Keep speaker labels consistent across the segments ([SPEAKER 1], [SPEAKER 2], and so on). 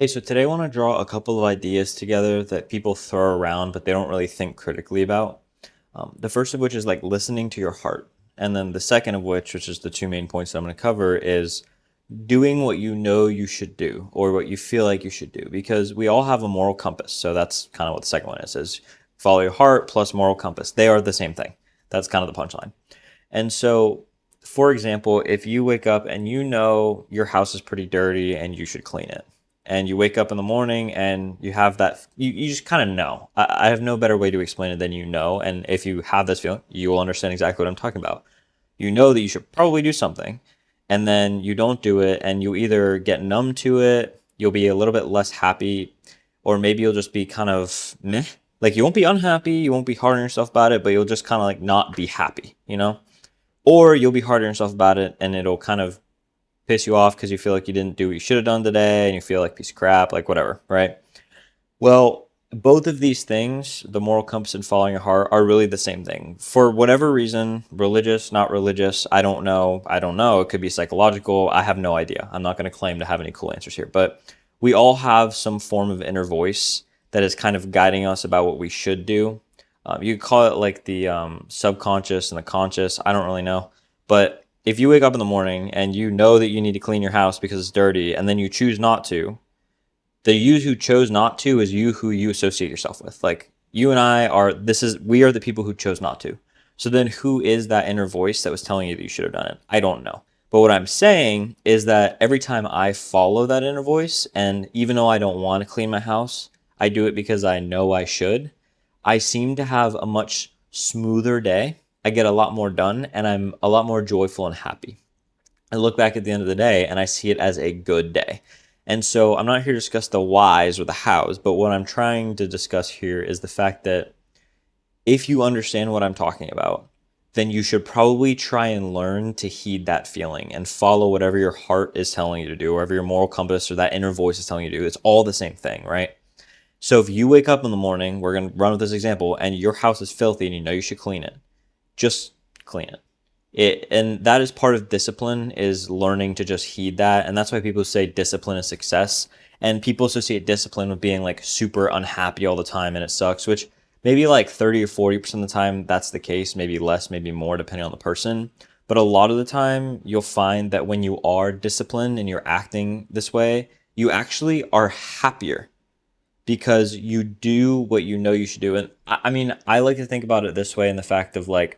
[SPEAKER 1] Hey, so today I want to draw a couple of ideas together that people throw around, but they don't really think critically about. The first of which is like listening to your heart. And then the second of which is the two main points that I'm going to cover, is doing what you know you should do or what you feel like you should do. Because we all have a moral compass. So that's kind of what the second one is follow your heart plus moral compass. They are the same thing. That's kind of the punchline. And so, for example, if you wake up and you know your house is pretty dirty and you should clean it, and you wake up in the morning and you have that, you just kind of know. I have no better way to explain it than you know. And if you have this feeling, you will understand exactly what I'm talking about. You know that you should probably do something, and then you don't do it, and you either get numb to it, you'll be a little bit less happy, or maybe you'll just be kind of meh. Like you won't be unhappy, you won't be hard on yourself about it, but you'll just kind of like not be happy, you know? Or you'll be hard on yourself about it and it'll kind of piss you off because you feel like you didn't do what you should have done today and you feel like a piece of crap, like whatever, right? Well, both of these things, the moral compass and following your heart, are really the same thing. For whatever reason, religious, not religious, I don't know. I don't know. It could be psychological. I have no idea. I'm not going to claim to have any cool answers here. But we all have some form of inner voice that is kind of guiding us about what we should do. You could call it like the subconscious and the conscious. I don't really know. But if you wake up in the morning and you know that you need to clean your house because it's dirty, and then you choose not to, the you who chose not to is you who you associate yourself with. Like you and I are, we are the people who chose not to. So then who is that inner voice that was telling you that you should have done it? I don't know. But what I'm saying is that every time I follow that inner voice, and even though I don't want to clean my house, I do it because I know I should, I seem to have a much smoother day. I get a lot more done and I'm a lot more joyful and happy. I look back at the end of the day and I see it as a good day. And so I'm not here to discuss the whys or the hows, but what I'm trying to discuss here is the fact that if you understand what I'm talking about, then you should probably try and learn to heed that feeling and follow whatever your heart is telling you to do, whatever your moral compass or that inner voice is telling you to do. It's all the same thing, right? So if you wake up in the morning, we're going to run with this example, and your house is filthy and you know you should clean it, just clean it. And that is part of discipline, is learning to just heed that. And that's why people say discipline is success. And people associate discipline with being like super unhappy all the time and it sucks, which maybe like 30 or 40% of the time that's the case, maybe less, maybe more, depending on the person. But a lot of the time you'll find that when you are disciplined and you're acting this way, you actually are happier because you do what you know you should do. And I mean, I like to think about it this way, in the fact of like,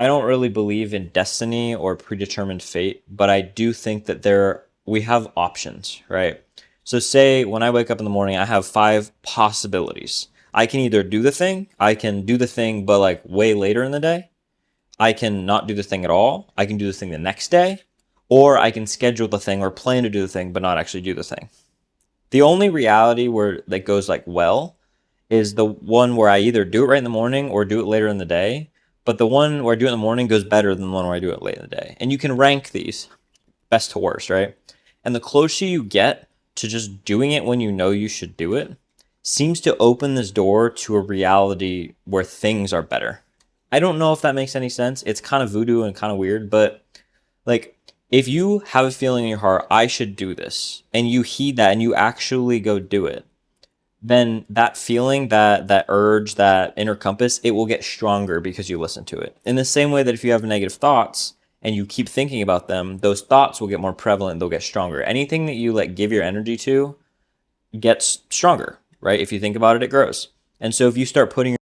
[SPEAKER 1] I don't really believe in destiny or predetermined fate, but I do think that we have options, right? So say when I wake up in the morning, I have 5 possibilities. I can either do the thing, I can do the thing, but like way later in the day. I can not do the thing at all. I can do the thing the next day, or I can schedule the thing or plan to do the thing, but not actually do the thing. The only reality where that goes like well is the one where I either do it right in the morning or do it later in the day. But the one where I do it in the morning goes better than the one where I do it late in the day. And you can rank these best to worst, right? And the closer you get to just doing it when you know you should do it, seems to open this door to a reality where things are better. I don't know if that makes any sense. It's kind of voodoo and kind of weird, but like if you have a feeling in your heart, I should do this, and you heed that and you actually go do it, then that feeling, that urge, that inner compass, it will get stronger because you listen to it. In the same way that if you have negative thoughts and you keep thinking about them, those thoughts will get more prevalent, they'll get stronger. Anything that you like give your energy to gets stronger, right? If you think about it, it grows. And so if you start putting